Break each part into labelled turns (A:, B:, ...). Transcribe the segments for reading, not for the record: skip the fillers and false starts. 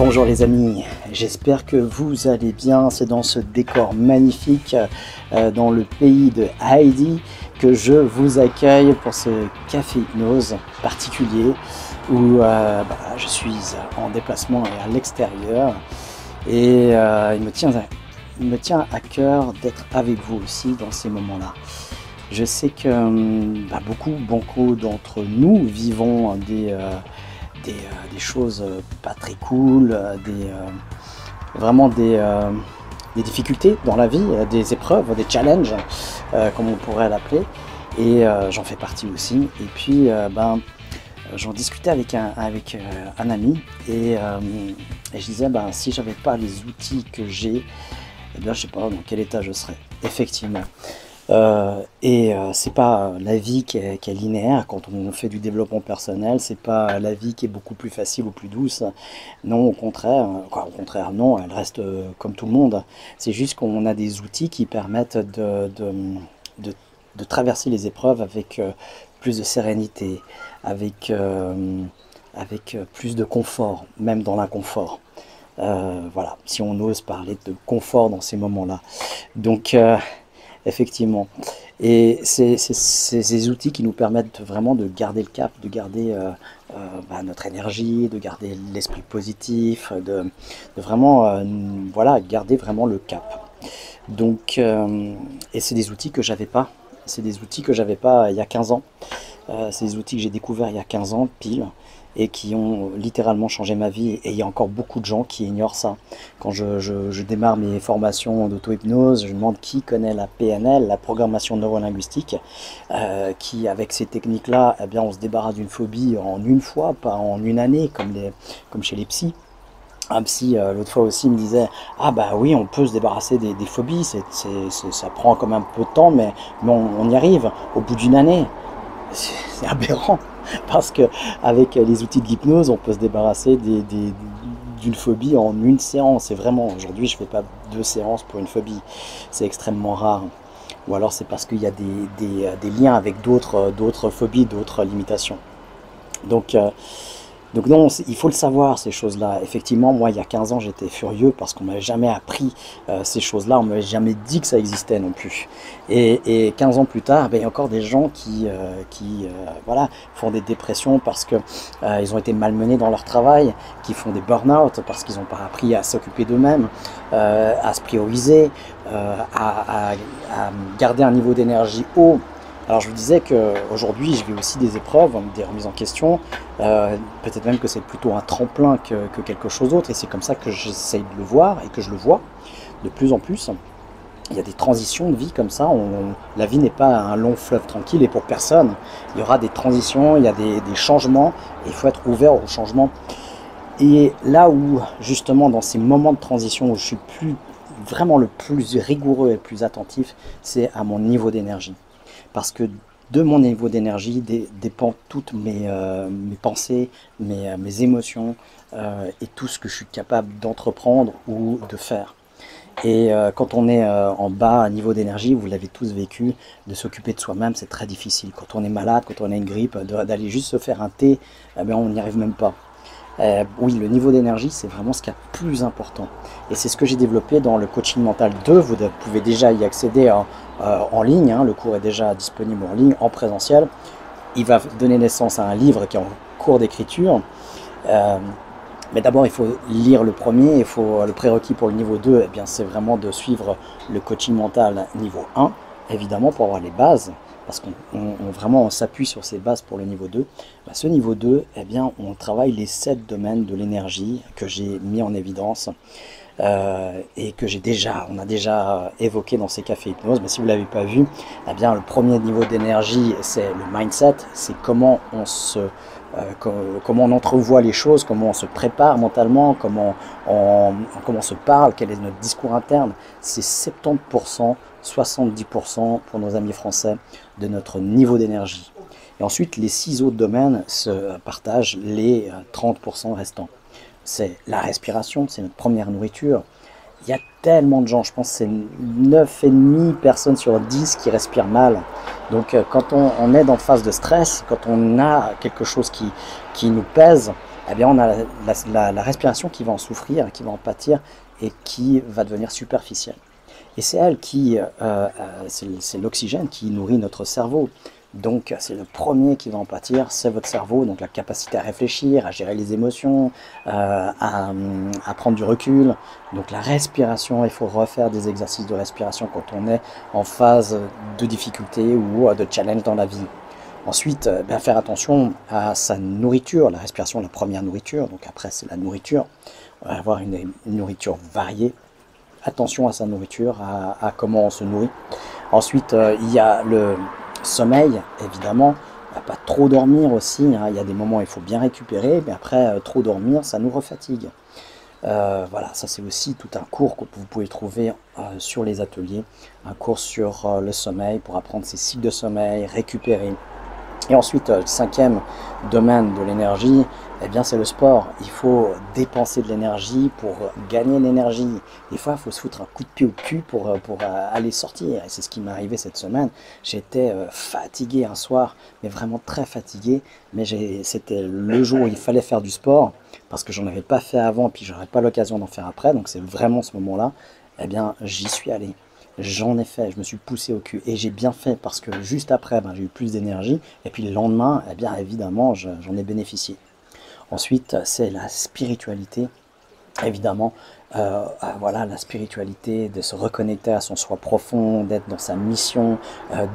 A: Bonjour les amis, j'espère que vous allez bien. C'est dans ce décor magnifique dans le pays de Heidi que je vous accueille pour ce café hypnose particulier où je suis en déplacement et à l'extérieur et il me tient à cœur d'être avec vous aussi dans ces moments-là. Je sais que beaucoup d'entre nous vivons des choses pas très cool, des difficultés dans la vie, des épreuves, des challenges, comme on pourrait l'appeler, et j'en fais partie aussi. Et puis j'en discutais avec un ami et je disais si j'avais pas les outils que j'ai, je sais pas dans quel état je serais, effectivement. C'est pas la vie qui est linéaire quand on fait du développement personnel, c'est pas la vie qui est beaucoup plus facile ou plus douce. Non, au contraire, non, elle reste comme tout le monde. C'est juste qu'on a des outils qui permettent de traverser les épreuves avec plus de sérénité, avec plus de confort, même dans l'inconfort. Voilà, si on ose parler de confort dans ces moments-là. Donc effectivement, et c'est ces outils qui nous permettent vraiment de garder le cap, de garder notre énergie, de garder l'esprit positif, de vraiment garder vraiment le cap. Donc, et c'est des outils que j'avais pas, c'est des outils que j'avais pas il y a 15 ans, c'est des outils que j'ai découverts il y a 15 ans pile, et qui ont littéralement changé ma vie. Et il y a encore beaucoup de gens qui ignorent ça. Quand je démarre mes formations d'auto-hypnose, je demande qui connaît la PNL, la programmation neurolinguistique, qui avec ces techniques-là, on se débarrasse d'une phobie en une fois, pas en une année, comme chez les psys. Un psy, l'autre fois aussi, me disait « Ah bah oui, on peut se débarrasser des phobies, ça prend comme un peu de temps, mais on y arrive au bout d'une année. » C'est aberrant. Parce qu'avec les outils de l'hypnose, on peut se débarrasser d'une phobie en une séance. Et vraiment, aujourd'hui, je ne fais pas 2 séances pour une phobie. C'est extrêmement rare. Ou alors c'est parce qu'il y a des liens avec d'autres phobies, d'autres limitations. Donc non, il faut le savoir, ces choses-là. Effectivement, moi, il y a 15 ans, j'étais furieux parce qu'on ne m'avait jamais appris ces choses-là. On ne m'avait jamais dit que ça existait non plus. Et 15 ans plus tard, il y a encore des gens qui font des dépressions parce qu'ils ont été malmenés dans leur travail, qui font des burn-out parce qu'ils n'ont pas appris à s'occuper d'eux-mêmes, à se prioriser, à garder un niveau d'énergie haut. Alors je vous disais qu'aujourd'hui je vis aussi des épreuves, des remises en question, peut-être même que c'est plutôt un tremplin que quelque chose d'autre, et c'est comme ça que j'essaye de le voir et que je le vois de plus en plus. Il y a des transitions de vie comme ça, la vie n'est pas un long fleuve tranquille et pour personne. Il y aura des transitions, il y a des changements, et il faut être ouvert aux changements. Et là où justement dans ces moments de transition où je suis vraiment le plus rigoureux et le plus attentif, c'est à mon niveau d'énergie. Parce que de mon niveau d'énergie dépend toutes mes pensées, mes émotions et tout ce que je suis capable d'entreprendre ou de faire. Et quand on est en bas à niveau d'énergie, vous l'avez tous vécu, de s'occuper de soi-même, c'est très difficile. Quand on est malade, quand on a une grippe, d'aller juste se faire un thé, on n'y arrive même pas. Oui, le niveau d'énergie, c'est vraiment ce qu'il y a de plus important. Et c'est ce que j'ai développé dans le coaching mental 2. Vous pouvez déjà y accéder en ligne. Le cours est déjà disponible en ligne, en présentiel. Il va donner naissance à un livre qui est en cours d'écriture. Mais d'abord, il faut lire le premier. Le prérequis pour le niveau 2, c'est vraiment de suivre le coaching mental niveau 1, évidemment, pour avoir les bases. Parce qu'on s'appuie sur ces bases pour le niveau 2. Ce niveau 2, on travaille les 7 domaines de l'énergie que j'ai mis en évidence et que on a déjà évoqué dans ces cafés hypnose. Mais si vous ne l'avez pas vu, le premier niveau d'énergie, c'est le mindset, c'est comment on entrevoit les choses, comment on se prépare mentalement, comment on se parle, quel est notre discours interne. C'est 70%, 70% pour nos amis français de notre niveau d'énergie. Et ensuite, les 6 autres domaines se partagent les 30% restants. C'est la respiration, c'est notre première nourriture. Il y a tellement de gens, je pense que c'est 9,5 personnes sur 10 qui respirent mal. Donc quand on est dans phase de stress, quand on a quelque chose qui nous pèse, eh bien on a la respiration qui va en souffrir, qui va en pâtir et qui va devenir superficielle. Et c'est elle qui, c'est l'oxygène qui nourrit notre cerveau. Donc c'est le premier qui va en pâtir, c'est votre cerveau, donc la capacité à réfléchir, à gérer les émotions, à prendre du recul. Donc la respiration, il faut refaire des exercices de respiration quand on est en phase de difficulté ou de challenge dans la vie. Ensuite, faire attention à sa nourriture, la respiration, la première nourriture, donc après c'est la nourriture. On va avoir une nourriture variée. Attention à sa nourriture, à comment on se nourrit. Ensuite, il y a le sommeil, évidemment. Pas trop dormir aussi, hein. Il y a des moments où il faut bien récupérer, mais après, trop dormir, ça nous refatigue. Voilà, ça c'est aussi tout un cours que vous pouvez trouver sur les ateliers. Un cours sur le sommeil pour apprendre ses cycles de sommeil, récupérer. Et ensuite, le cinquième domaine de l'énergie, eh bien, c'est le sport. Il faut dépenser de l'énergie pour gagner de l'énergie. Des fois, il faut se foutre un coup de pied au cul pour aller sortir. Et c'est ce qui m'est arrivé cette semaine. J'étais fatigué un soir, mais vraiment très fatigué. Mais c'était le jour où il fallait faire du sport, parce que j'en avais pas fait avant, puis j'aurais pas l'occasion d'en faire après. Donc c'est vraiment ce moment-là, eh bien, j'y suis allé. J'en ai fait, je me suis poussé au cul et j'ai bien fait parce que juste après, j'ai eu plus d'énergie et puis le lendemain, eh bien évidemment, j'en ai bénéficié. Ensuite, c'est la spiritualité, évidemment. Voilà, la spiritualité, de se reconnecter à son soi profond, d'être dans sa mission,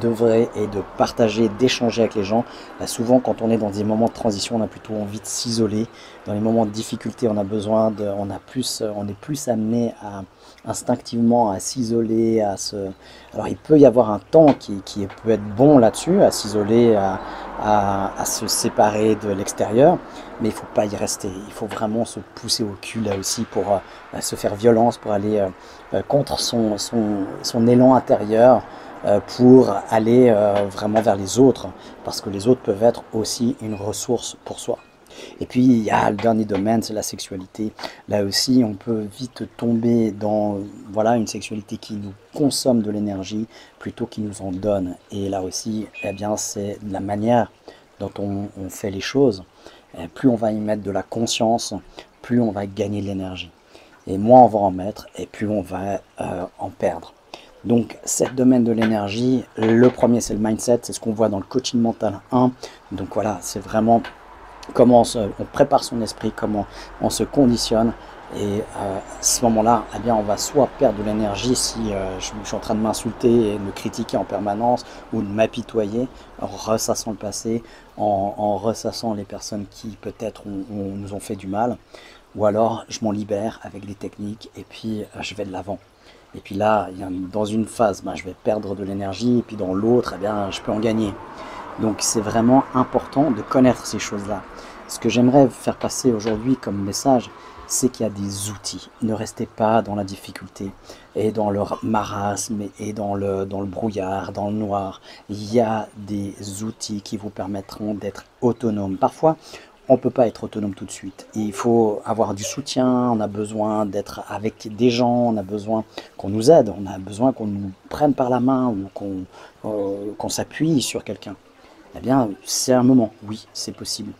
A: d'œuvrer et de partager, d'échanger avec les gens. Souvent, quand on est dans des moments de transition, on a plutôt envie de s'isoler. Dans les moments de difficulté, on est plus amené à instinctivement à s'isoler, Alors il peut y avoir un temps qui peut être bon là-dessus, à s'isoler, à se séparer de l'extérieur, mais il ne faut pas y rester. Il faut vraiment se pousser au cul là aussi pour se faire violence, pour aller contre son élan intérieur, pour aller vraiment vers les autres, parce que les autres peuvent être aussi une ressource pour soi. Et puis il y a le dernier domaine, c'est la sexualité. Là aussi, on peut vite tomber dans voilà, une sexualité qui nous consomme de l'énergie plutôt qu'il nous en donne. Et là aussi, eh bien, c'est la manière dont on fait les choses. Et plus on va y mettre de la conscience, plus on va gagner de l'énergie. Et moins on va en mettre, et plus on va en perdre. Donc, 7 domaines de l'énergie. Le premier, c'est le mindset, c'est ce qu'on voit dans le coaching mental 1. Donc voilà, c'est vraiment comment on prépare son esprit, comment on se conditionne. Et à ce moment-là, eh bien, on va soit perdre de l'énergie si je suis en train de m'insulter et de me critiquer en permanence ou de m'apitoyer en ressassant le passé, en ressassant les personnes qui peut-être nous ont fait du mal. Ou alors, je m'en libère avec des techniques et puis je vais de l'avant. Et puis là, dans une phase, je vais perdre de l'énergie et puis dans l'autre, eh bien, je peux en gagner. Donc c'est vraiment important de connaître ces choses-là. Ce que j'aimerais faire passer aujourd'hui comme message, c'est qu'il y a des outils. Ne restez pas dans la difficulté et dans le marasme et dans le brouillard, dans le noir. Il y a des outils qui vous permettront d'être autonome. Parfois, on ne peut pas être autonome tout de suite. Il faut avoir du soutien, on a besoin d'être avec des gens, on a besoin qu'on nous aide, on a besoin qu'on nous prenne par la main ou qu'on s'appuie sur quelqu'un. Eh bien, c'est un moment, oui, c'est possible.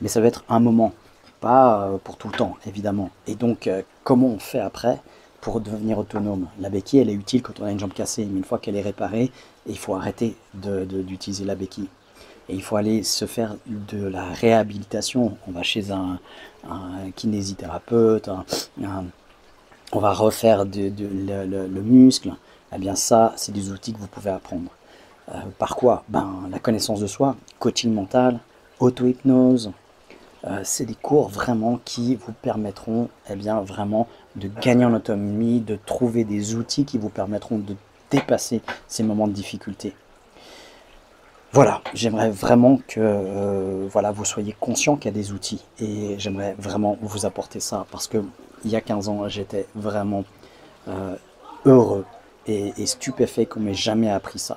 A: Mais ça va être un moment, pas pour tout le temps, évidemment. Et donc, comment on fait après pour devenir autonome? La béquille, elle est utile quand on a une jambe cassée, mais une fois qu'elle est réparée, il faut arrêter d'utiliser la béquille. Et il faut aller se faire de la réhabilitation. On va chez un kinésithérapeute, on va refaire le muscle. Eh bien ça, c'est des outils que vous pouvez apprendre. Par quoi? La connaissance de soi, coaching mental, auto-hypnose. C'est des cours vraiment qui vous permettront vraiment de gagner en autonomie, de trouver des outils qui vous permettront de dépasser ces moments de difficulté. Voilà, j'aimerais vraiment que vous soyez conscient qu'il y a des outils et j'aimerais vraiment vous apporter ça parce que il y a 15 ans, j'étais vraiment heureux et stupéfait qu'on m'ait jamais appris ça.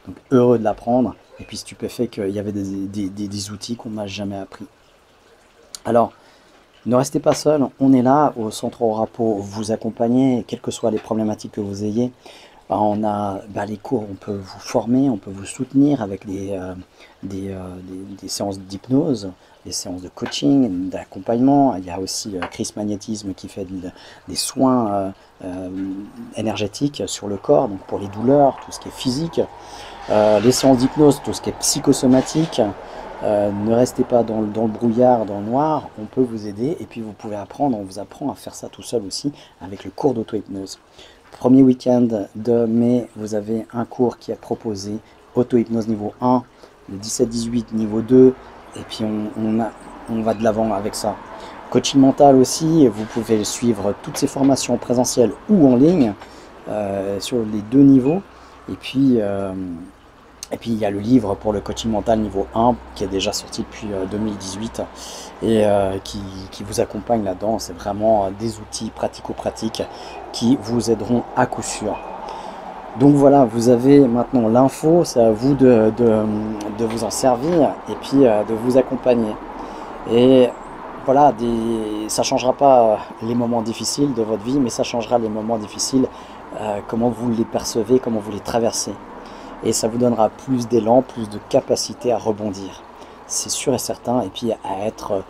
A: Donc heureux de l'apprendre et puis stupéfait qu'il y avait des outils qu'on m'a jamais appris. Alors, ne restez pas seul, on est là au Centre Orapo, vous accompagner, quelles que soient les problématiques que vous ayez. On a les cours, on peut vous former, on peut vous soutenir avec des séances d'hypnose, des séances de coaching, d'accompagnement. Il y a aussi Chris Magnétisme qui fait des soins énergétiques sur le corps, donc pour les douleurs, tout ce qui est physique. Les séances d'hypnose, tout ce qui est psychosomatique. Ne restez pas dans le brouillard, dans le noir, on peut vous aider et puis vous pouvez apprendre, on vous apprend à faire ça tout seul aussi avec le cours d'auto-hypnose. Premier week-end de mai, vous avez un cours qui est proposé, auto-hypnose niveau 1, le 17-18 niveau 2, et puis on va de l'avant avec ça. Coaching mental aussi, vous pouvez suivre toutes ces formations présentielles ou en ligne sur les deux niveaux. Et puis il y a le livre pour le coaching mental niveau 1 qui est déjà sorti depuis 2018 et qui vous accompagne là-dedans. C'est vraiment des outils pratico-pratiques qui vous aideront à coup sûr. Donc voilà, vous avez maintenant l'info, c'est à vous de vous en servir et puis de vous accompagner. Et voilà, ça ne changera pas les moments difficiles de votre vie, mais ça changera les moments difficiles, comment vous les percevez, comment vous les traversez. Et ça vous donnera plus d'élan, plus de capacité à rebondir. C'est sûr et certain. Et puis à être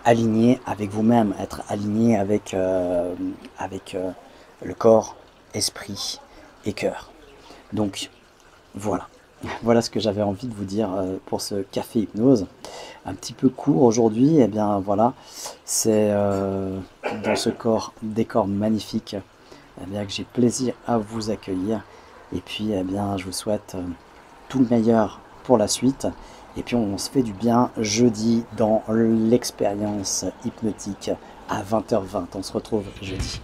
A: aligné avec vous-même, être aligné avec le corps, esprit et cœur. Donc voilà. Voilà ce que j'avais envie de vous dire pour ce café hypnose. Un petit peu court aujourd'hui. Et bien voilà, c'est dans ce décor magnifique que j'ai plaisir à vous accueillir. Et puis, je vous souhaite tout le meilleur pour la suite. Et puis, on se fait du bien jeudi dans l'expérience hypnotique à 20h20. On se retrouve jeudi.